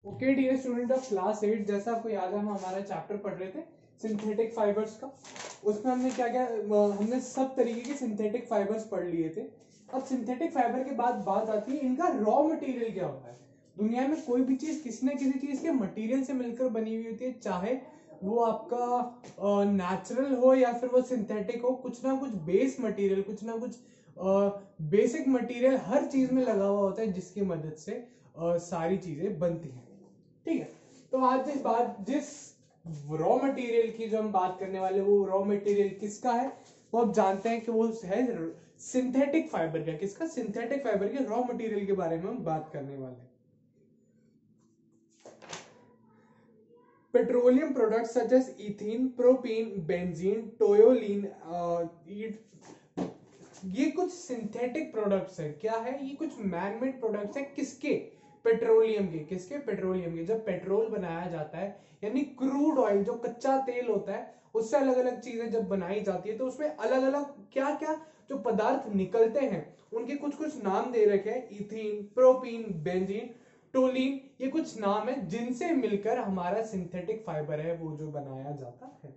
Okay dear student of class 8, जैसा आपको याद है हम हमारा चैप्टर पढ़ रहे थे सिंथेटिक फाइबर्स का। उसमें हमने क्या क्या हमने सब तरीके के सिंथेटिक फाइबर्स पढ़ लिए थे। अब सिंथेटिक फाइबर के बाद बात आती है इनका रॉ मटेरियल क्या होता है। दुनिया में कोई भी चीज किसी न किसी चीज के मटेरियल से मिलकर बनी हुई होती है, चाहे वो आपका नेचुरल हो या फिर वो सिंथेटिक हो। कुछ ना कुछ बेस मटेरियल, कुछ ना कुछ बेसिक मटेरियल हर चीज में लगा हुआ होता है जिसकी मदद से सारी चीजें बनती हैं। ठीक है, तो आज जिस रॉ मटेरियल की जो हम बात करने वाले, वो रॉ मटेरियल किसका है वो आप जानते हैं कि वो है सिंथेटिक फाइबर का। किसका? सिंथेटिक फाइबर के रॉ मटेरियल के बारे में हम बात करने वाले हैं। Petroleum products such as ethene, propene, benzene, toluene, ये कुछ सिंथेटिक प्रोडक्ट्स है। क्या है ये? कुछ मैनमेड प्रोडक्ट्स है। किसके? पेट्रोलियम के। किसके? पेट्रोलियम के। जब पेट्रोल बनाया जाता है यानी क्रूड ऑयल, जो कच्चा तेल होता है, उससे अलग अलग चीजें जब बनाई जाती है तो उसमें अलग अलग क्या क्या जो पदार्थ निकलते हैं उनके कुछ कुछ नाम दे रखे हैं। इथीन, प्रोपीन, बेंजीन, टोलीन, ये कुछ नाम है जिनसे मिलकर हमारा सिंथेटिक फाइबर है वो जो बनाया जाता है।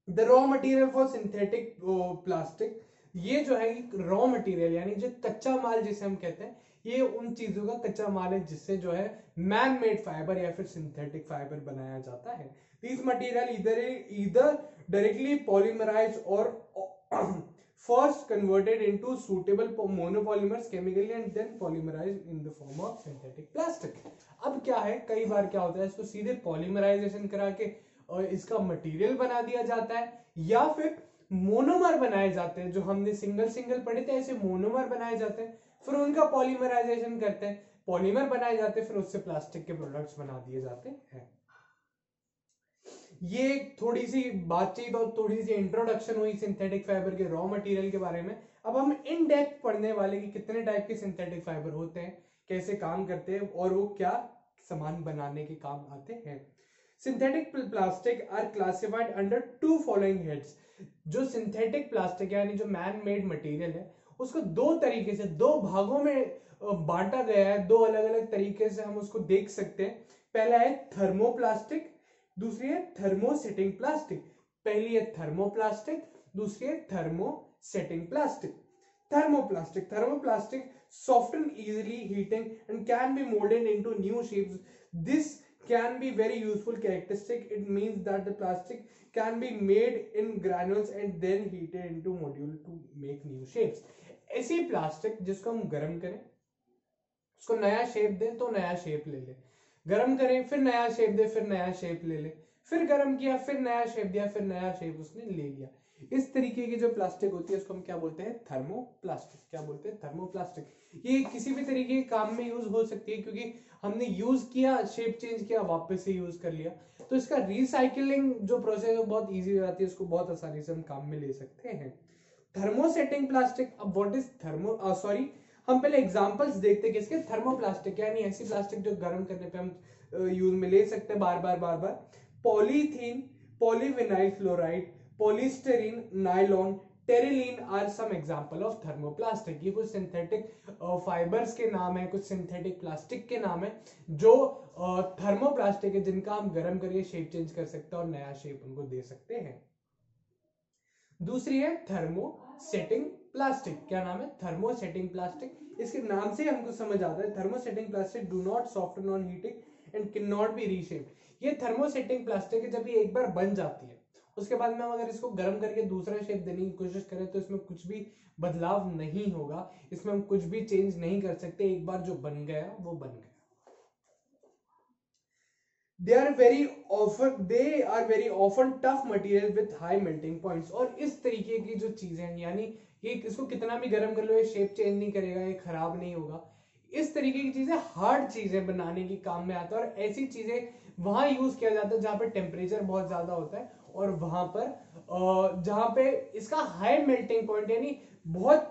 The raw material for synthetic plastic, ये जो है रॉ मटेरियल यानी जो कच्चा माल जिसे हम कहते हैं, ये उन चीजों का कच्चा माल है जिससे जो है मैन मेड फाइबर या फिर सिंथेटिक फाइबर बनाया जाता है। दिस मटेरियल इधर डायरेक्टली पॉलीमराइज और first converted into suitable monopolymers chemically and then polymerized in the form of synthetic plastic। अब क्या है, कई बार क्या होता है, इसको सीधे पॉलीमराइजेशन करा के और इसका मटेरियल बना दिया जाता है, या फिर मोनोमर बनाए जाते हैं। जो हमने सिंगल सिंगल पढ़े थे ऐसे मोनोमर बनाए जाते हैं, फिर उनका पॉलीमराइजेशन करते हैं, पॉलीमर बनाए जाते हैं, फिर उससे प्लास्टिक के प्रोडक्ट्स बना दिए जाते हैं। ये थोड़ी सी बातचीत और थोड़ी सी इंट्रोडक्शन हुई सिंथेटिक फाइबर के रॉ मटेरियल के बारे में। अब हम इन डेप्थ पढ़ने वाले कि कितने टाइप के सिंथेटिक फाइबर होते हैं, कैसे काम करते हैं और वो क्या सामान बनाने के काम आते हैं। Synthetic plastic are classified under to following heads. जो सिंथेटिक प्लास्टिक यानी जो मैन मेड मटेरियल है उसको दो तरीके से, दो भागों में बांटा गया है। दो अलग अलग तरीके से हम उसको देख सकते हैं। पहला है थर्मोप्लास्टिक, दूसरी है थर्मोसेटिंग प्लास्टिक। पहली है थर्मोप्लास्टिक, दूसरी है thermosetting plastic. Thermoplastic soften easily heating and can be molded into new shapes. This can be very useful characteristic. It means that the plastic can be made in granules and then heated into module to make new shapes। ऐसी plastic जिसको हम गर्म करें, उसको नया shape दें तो नया शेप ले ले, गर्म करें फिर नया शेप दे फिर नया शेप ले ले, फिर गर्म किया फिर नया शेप दिया फिर नया शेप उसने ले लिया। इस तरीके की जो प्लास्टिक होती है उसको हम क्या बोलते हैं? थर्मोप्लास्टिक। क्या बोलते हैं? थर्मोप्लास्टिक। ये किसी भी तरीके के काम में यूज हो सकती है, क्योंकि हमने यूज किया, शेप चेंज किया, वापस से यूज कर लिया, तो इसका रिसाइकलिंग जो प्रोसेस है बहुत ईजी हो जाती है, उसको बहुत आसानी से हम काम में ले सकते हैं। Thermosetting plastic. अब व्हाट इज थर्मो सॉरी हम पहले एग्जांपल्स देखते हैं किसके? थर्मोप्लास्टिक यानी ऐसी प्लास्टिक जो गर्म करने पे हम यूज में ले सकते हैं बार बार बार बार। Polythene, polyvinyl chloride, polystyrene, nylon, terylene are some example of thermoplastic. ये कुछ सिंथेटिक फाइबर्स के नाम है, कुछ सिंथेटिक प्लास्टिक के नाम है जो थर्मोप्लास्टिक है, जिनका हम गर्म करके शेप चेंज कर सकते हैं और नया शेप उनको दे सकते हैं। दूसरी है थर्मोसेटिंग प्लास्टिक। क्या नाम है? Thermosetting plastic. इसके नाम से हमको समझ आता है thermosetting plastic do not soften on heating and can not B reshaped. ये थर्मोसेटिंग प्लास्टिक है, जब ये एक बार बन जाती है उसके बाद में हम अगर इसको गर्म करके दूसरा शेप देने की कोशिश करें तो इसमें कुछ भी बदलाव नहीं होगा, इसमें हम कुछ भी चेंज नहीं कर सकते। एक बार जो बन गया वो बन गया। they are very often tough material with high melting points। और इस तरीके की जो चीजें हैं, यानी ये इसको कितना भी गर्म कर लो ये शेप चेंज नहीं करेगा, ये खराब नहीं होगा। इस तरीके की चीजें हार्ड चीजें बनाने की काम में आता है, और ऐसी चीजें वहां यूज किया जाता है जहां पे टेम्परेचर बहुत ज्यादा होता है, और वहां पर जहां पे इसका हाई मेल्टिंग पॉइंट यानी बहुत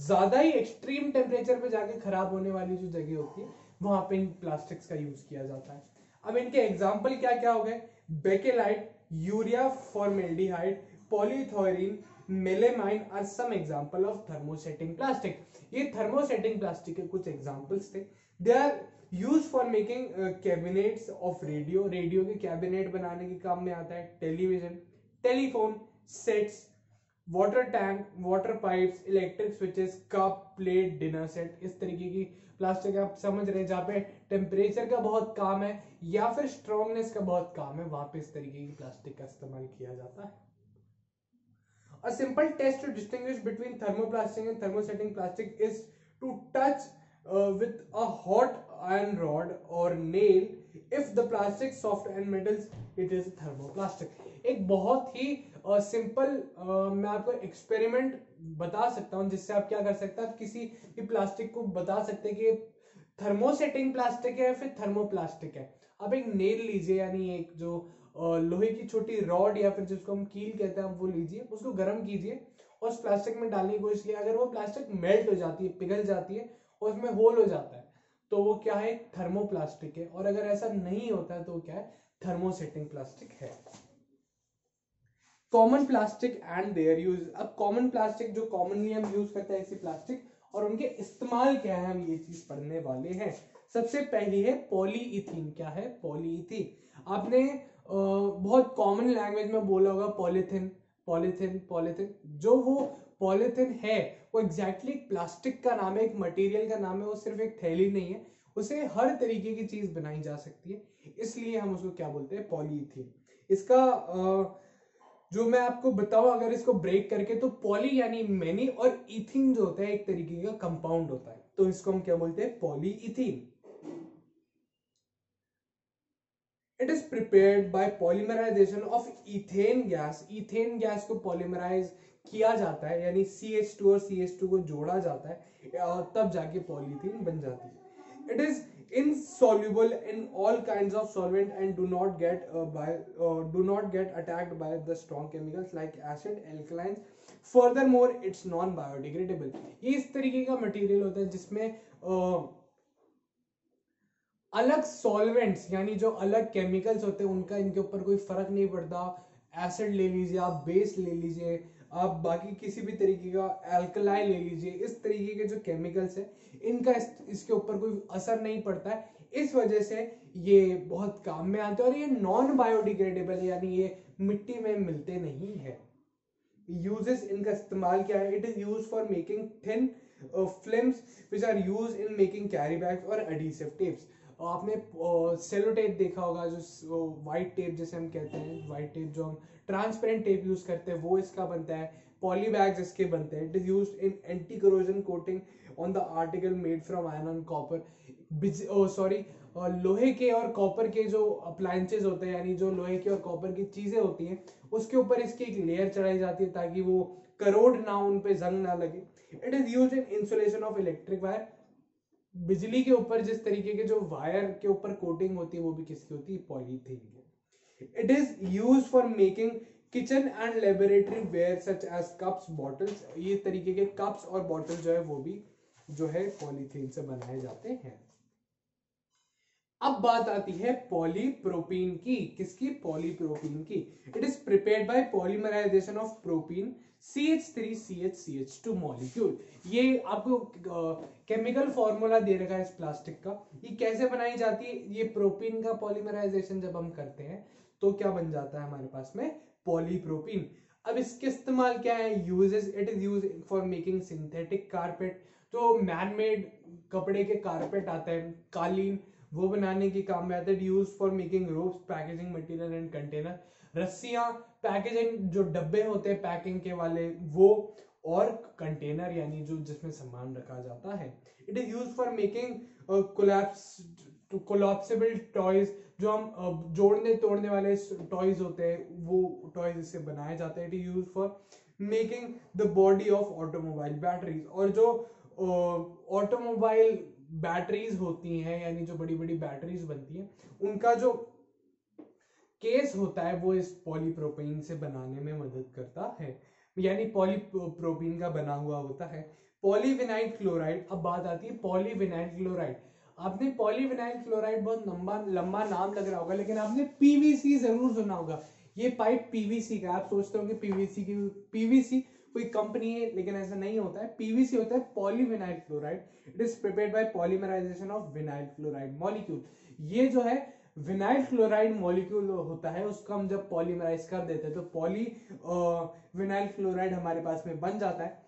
ज्यादा ही एक्सट्रीम टेम्परेचर पे जाके खराब होने वाली जो जगह होती है वहां पे इन प्लास्टिक्स का यूज किया जाता है। अब इनके एग्जाम्पल क्या क्या हो गए? Bakelite, urea formaldehyde, polyurethane, melamine are some example of thermosetting plastic. ये थर्मोसेटिंग प्लास्टिक के कुछ एग्जांपल्स थे। They are use for making cabinets of radio, radio के कैबिनेट बनाने के काम में आता है। Television, telephone sets, water tank, water pipes, electric switches, cup, plate, dinner set, इस तरीके की प्लास्टिक आप समझ रहे हैं जहाँ पे टेम्परेचर का बहुत काम है या फिर स्ट्रॉन्गनेस का बहुत काम है, वहां पे इस तरीके की प्लास्टिक का इस्तेमाल किया जाता है। A simple test to distinguish between thermoplastic and thermosetting plastic is to touch with a hot iron rod or nail. If the plastic soft and metals, it is thermoplastic. एक बहुत ही सिंपल मैं आपको experiment बता सकता हूँ जिससे आप क्या कर सकते हैं, आप किसी भी प्लास्टिक को बता सकते हैं कि थर्मोसेटिंग प्लास्टिक है या फिर थर्मोप्लास्टिक है। आप एक नेल लीजिए, यानी एक जो लोहे की छोटी रॉड या फिर जिसको हम कील कहते हैं वो लीजिए, उसको गर्म कीजिए और उस प्लास्टिक में डालने की कोशिश कीजिए। अगर वो प्लास्टिक मेल्ट हो जाती है, पिघल जाती है और उसमें होल हो जाता है, तो वो क्या है, थर्मोप्लास्टिक है। और अगर ऐसा नहीं होता है तो वो क्या है, थर्मोसेटिंग प्लास्टिक है। Common plastic and their use. अब कॉमन प्लास्टिक जो कॉमनली हम यूज करते हैं ऐसी प्लास्टिक और उनके इस्तेमाल क्या है, हम ये चीज पढ़ने वाले हैं। सबसे पहली है पॉलीइथीन। क्या है, पॉलीइथीन। आपने बहुत कॉमन लैंग्वेज में बोला होगा पॉलीथिन, पॉलीथिन, पॉलीथिन। जो वो पॉलीथिन है वो एग्जैक्टली प्लास्टिक का नाम है, एक मटेरियल का नाम है। वो सिर्फ एक थैली नहीं है, उसे हर तरीके की चीज बनाई जा सकती है, इसलिए हम उसको क्या बोलते हैं, पॉलीइथीन। इसका जो मैं आपको बताऊं अगर इसको ब्रेक करके, तो पॉली यानी मैनी और इथिन जो होता है एक तरीके का कंपाउंड होता है, तो इसको हम क्या बोलते हैं, polyethene. It is prepared by polymerisation of ethene gas. Ethene gas को पॉलीमराइज किया जाता है, यानी CH2 और CH2 को जोड़ा जाता है, तब जाके पॉलीथीन बन जाती है। It is insoluble in all kinds of solvent and do not get attacked by the strong chemicals like acid, alkalines. Furthermore, it's non biodegradable. ये इस तरीके का मटेरियल होता है जिसमें अलग सॉल्वेंट्स यानी जो अलग केमिकल्स होते हैं उनका इनके ऊपर कोई फर्क नहीं पड़ता। एसिड ले लीजिए आप, बेस ले लीजिए आप, बाकी किसी भी तरीके का एल्कलाई ले लीजिए, इस तरीके के जो केमिकल्स है इनका इसके ऊपर कोई असर नहीं पड़ता है। इस वजह से ये बहुत काम में आते हैं और ये नॉन बायोडिग्रेडेबल यानी ये मिट्टी में मिलते नहीं है। यूजेस इनका इस्तेमाल क्या है, it is use for making thin films which are use in making carry bags और एडिसिव टेप्स। आपने सेलो टेप देखा होगा, जो व्हाइट टेप जैसे हम कहते हैं, व्हाइट टेप जो हम ट्रांसपेरेंट टेप यूज करते हैं वो इसका बनता है। पॉली बैग्स इसके बनते हैं। It is used in anti corrosion coating on the article made from iron and copper. लोहे के और कॉपर के जो अप्लायंसेज होते हैं, यानी जो लोहे के और कॉपर की चीजें होती हैं उसके ऊपर इसकी एक लेयर चढ़ाई जाती है ताकि वो करोड ना, उन पे जंग ना लगे। It is used in insulation of electric wire. बिजली के ऊपर जिस तरीके के जो वायर के ऊपर कोटिंग होती है वो भी किसकी होती है, पॉलीथीन की। It is use for making kitchen and laboratory ware such as cups, bottles. ये तरीके के कप्स और बॉटल जो है वो भी जो है पॉलीथीन से बनाए जाते हैं। अब बात आती है पॉलीप्रोपीन की। किसकी, पॉलीप्रोपीन की। It is prepared by polymerisation of propene CH3CH2 molecule. ये आपको केमिकल फॉर्मूला दे रखा है इस प्लास्टिक का। ये कैसे बनाई जाती है, ये प्रोपीन का पॉलीमराइजेशन जब हम करते हैं तो क्या बन जाता है हमारे पास में, पॉलीप्रोपीन। अब इसके इस्तेमाल क्या है, uses, it is use for making synthetic carpet. जो मैन मेड कपड़े के कारपेट आते हैं, कालीन, वो बनाने के काम में आता है। Use for making ropes, packaging material and container. रस्सियां, पैकेजिंग जो डब्बे होते हैं पैकिंग के वाले वो, और कंटेनर यानी जो जिसमें सामान रखा जाता है। It is use for making collapsible toys. जो हम जोड़ने तोड़ने वाले टॉयज होते हैं वो टॉयज इससे बनाए जाते हैं। It is use for making the body of automobile batteries. और जो ऑटोमोबाइल बैटरीज होती हैं यानी जो बड़ी बड़ी बैटरीज बनती हैं उनका जो केस होता है वो इस पॉलीप्रोपीन से बनाने में मदद करता है, यानी पॉलीप्रोपीन का बना हुआ होता है। Polyvinyl chloride. अब बात आती है पॉलीविनाइल क्लोराइड। आपने पॉलीविनाइल क्लोराइड बहुत लंबा नाम लग रहा होगा, लेकिन आपने PVC जरूर सुना होगा। ये पाइप PVC का, आप सोचते होंगे PVC कोई कंपनी है, लेकिन ऐसा नहीं होता है। पीवीसी होता है polyvinyl chloride. It is prepared by polymerisation of vinyl chloride molecule. ये जो है विनाइल क्लोराइड मॉलिक्यूल होता है, उसको हम जब पॉलीमराइज कर देते हैं तो पॉली विनाइल क्लोराइड हमारे पास में बन जाता है।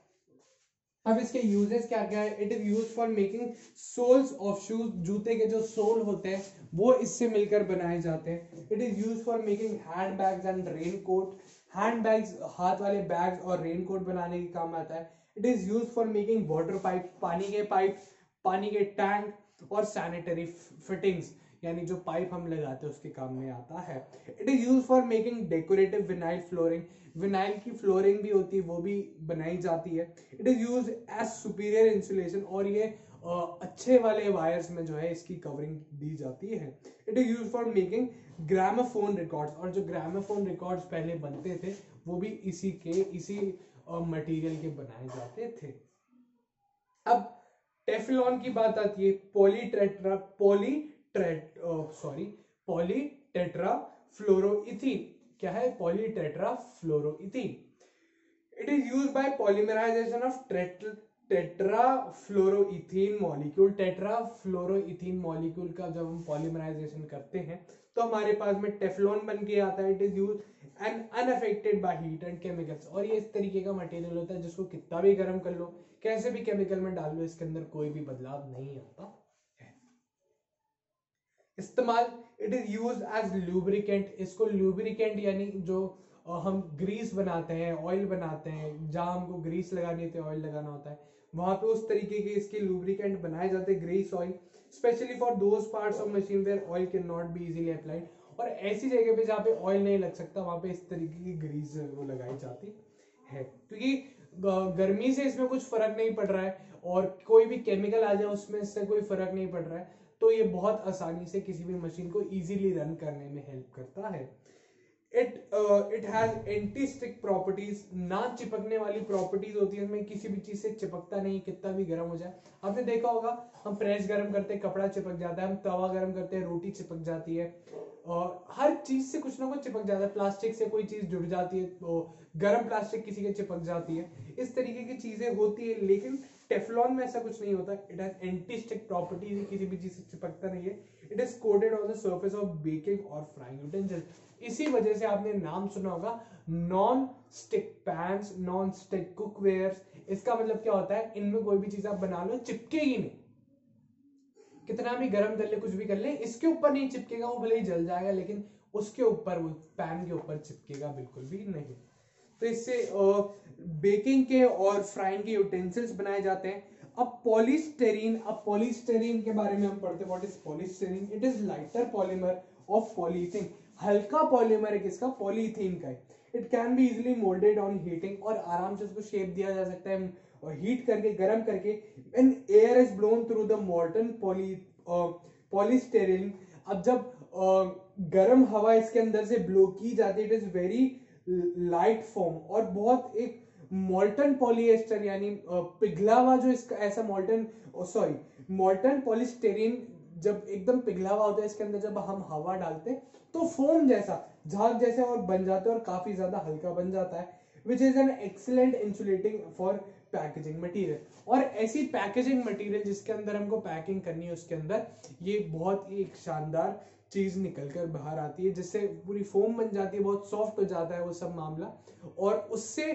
अब इसके यूजेस क्या क्या है? It is use for making soles of shoes. जूते के जो सोल होते हैं वो इससे मिलकर बनाए जाते हैं। It is use for making hand bags and rain coat. Hand bags, हाथ वाले बैग्स और रेन कोट बनाने के काम आता है। It is use for making water pipe, pipe, पानी के टैंक और सैनिटरी फिटिंग्स, यानी जो पाइप हम लगाते हैं उसके काम में आता है। It is use for making decorative vinyl flooring. Vinyl की फ्लोरिंग भी होती है, वो भी बनाई जाती है। It is use as superior insulation, और ये अच्छे वाले वायर्स में जो है इसकी कवरिंग दी जाती है। It is use for making gramophone records, और जो ग्रामोफोन रिकॉर्ड्स पहले बनते थे वो भी इसी मटेरियल के बनाए जाते थे। अब टेफ्लॉन की बात आती है। Polytetra fluoroethylene. क्या है? Polytetra fluoroethylene. It is use by polymerisation of tetrafluoroethylene molecule. Tetrafluoroethylene molecule का जब हम पॉलीमराइजेशन करते हैं तो हमारे पास में टेफ्लॉन बन के आता है। It is use and unaffected by heat and chemicals, और ये इस तरीके का मटेरियल होता है जिसको कितना भी गर्म कर लो, कैसे भी केमिकल में डाल लो, इसके अंदर कोई भी बदलाव नहीं आता है। इस्तेमाल, it is use as lubricant. इसको लुब्रिकेंट यानी जो हम ग्रीस बनाते हैं, ऑयल बनाते हैं, जहां हमको ग्रीस लगानी होती है, ऑयल लगाना होता है, वहां पे उस तरीके के इसके लुब्रिकेंट बनाए जाते हैं, grease oil, specially for those parts of machine where oil can not be easily applied. और ऐसी जगह पे जहाँ पे ऑयल नहीं लग सकता वहां पे इस तरीके की ग्रीस वो लगाई जाती है, क्योंकि गर्मी से इसमें कुछ फर्क नहीं पड़ रहा है और कोई भी केमिकल आ जाए उसमें इससे कोई फर्क नहीं पड़ रहा है, तो ये बहुत आसानी से किसी भी मशीन को इजीली रन करने में हेल्प करता है। It has anti stick properties. ना चिपकने वाली प्रॉपर्टीज होती है इसमें, किसी भी चीज से चिपकता नहीं, कितना भी गर्म हो जाए। आपने देखा होगा हम प्रेस गर्म करते हैं कपड़ा चिपक जाता है, हम तवा गर्म करते हैं रोटी चिपक जाती है, और हर चीज से कुछ ना कुछ चिपक जाता है। प्लास्टिक से कोई चीज जुड़ जाती है तो गर्म प्लास्टिक किसी के चिपक जाती है, इस तरीके की चीजें होती है। लेकिन टेफ्लॉन में ऐसा कुछ नहीं होता। It has anti stick properties, किसी भी चीज से चिपकता नहीं है। It is coated on the surface of baking और फ्राइंग यूटेंसिल। इसी वजह से आपने नाम सुना होगा non stick pans, non stick cookwares. इसका मतलब क्या होता है? इनमें कोई भी चीज आप बना लो चिपकेगी नहीं, कितना भी गर्म कर ले, कुछ भी कर ले, इसके ऊपर नहीं चिपकेगा। वो भले ही जल जाएगा लेकिन उसके ऊपर, वो पैन के ऊपर चिपकेगा बिल्कुल भी नहीं। तो इससे बेकिंग के और फ्राइंग के यूटेंसिल्स बनाए जाते हैं। अब पॉलीस्टेरीन के बारे में हम पढ़ते हैं। What is polystyrene? It is lighter polymer of polythene. हल्का पॉलीमर है किसका? पॉलीथीन का। It can be easily moulded on heating, और आराम से उसको शेप दिया जा सकता है और हीट करके, गर्म करके। When air is blown through the molten polystyrene, अब जब गर्म हवा इसके अंदर से ब्लो की जाती है, it is very light form, और बहुत एक मॉल्टन पॉलीएस्टर यानी पिघला हुआ जो इसका ऐसा मॉल्टन पॉलीस्टेरीन जब एकदम पिघला हुआ होता है इसके अंदर, जब हम हवा डालते हैं तो फोम जैसा, झाग जैसा और बन जाता है और काफी ज्यादा हल्का बन जाता है। Which is an excellent insulating for packaging material. और ऐसी पैकेजिंग मटेरियल जिसके अंदर हमको पैकिंग करनी है उसके अंदर ये बहुत ही एक शानदार चीज निकल कर बाहर आती है, जिससे पूरी फोम बन जाती है, बहुत सॉफ्ट हो जाता है वो सब मामला, और उससे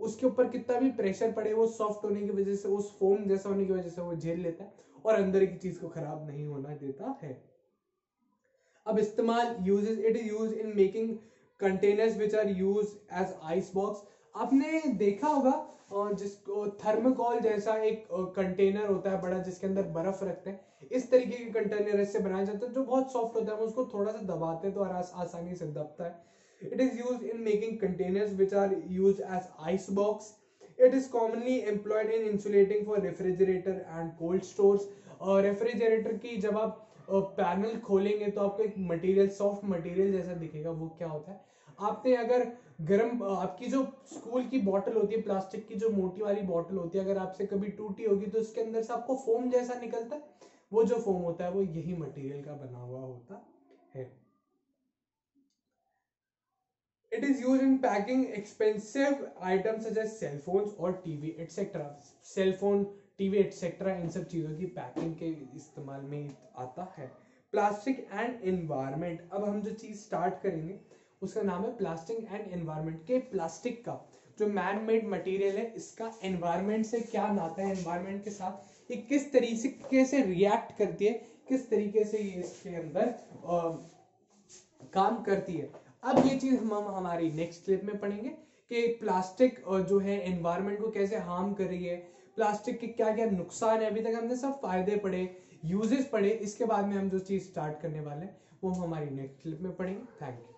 उसके ऊपर कितना भी प्रेशर पड़े वो सॉफ्ट होने की वजह से, उस फोम जैसा होने की वजह से वो झेल लेता है और अंदर की चीज को खराब नहीं होना देता है। अब इस्तेमाल, uses, it is use in making containers which are use as ice box. आपने देखा होगा जिसको थर्मोकॉल जैसा एक कंटेनर होता है बड़ा, जिसके अंदर बर्फ रखते हैं, इस तरीके के कंटेनर इससे बनाए जाते हैं जो बहुत सॉफ्ट होता है। हम उसको थोड़ा सा दबाते हैं तो आसानी से दबता है। It is used in making containers which are used as ice box. It is commonly employed in insulating for refrigerator and cold stores. Refrigerator की जब आप पैनल खोलेंगे तो आपको एक मटेरियल, सॉफ्ट मटेरियल जैसा दिखेगा। वो क्या होता है? आपने अगर गर्म, आपकी जो स्कूल की बोतल होती है, प्लास्टिक की जो मोटी वाली बोतल होती है, अगर आपसे कभी टूटी होगी तो उसके अंदर से आपको फोम जैसा निकलता है। वो जो फोम होता है वो यही मटेरियल का बना हुआ होता है। It is used in packing expensive items such as cell phones और TV etc. Cell phone, TV etc. इन सब चीजों की पैकिंग के इस्तेमाल में आता है। प्लास्टिक एंड एनवायरनमेंट, अब हम जो चीज स्टार्ट करेंगे उसका नाम है प्लास्टिक एंड एनवायरनमेंट। के प्लास्टिक का जो मैन मेड मटेरियल है इसका एनवायरनमेंट से क्या नाता है, एनवायरनमेंट के साथ ये किस तरीके से रिएक्ट करती है, किस तरीके से ये इसके अंदर काम करती है। अब ये चीज हम हमारी नेक्स्ट क्लिप में पढ़ेंगे कि प्लास्टिक जो है एनवायरनमेंट को कैसे हार्म कर रही है, प्लास्टिक के क्या क्या नुकसान है। अभी तक हमने सब फायदे पढ़े, यूजेस पढ़े, इसके बाद में हम जो चीज स्टार्ट करने वाले हैं वो हम हमारी नेक्स्ट क्लिप में पढ़ेंगे। Thank you.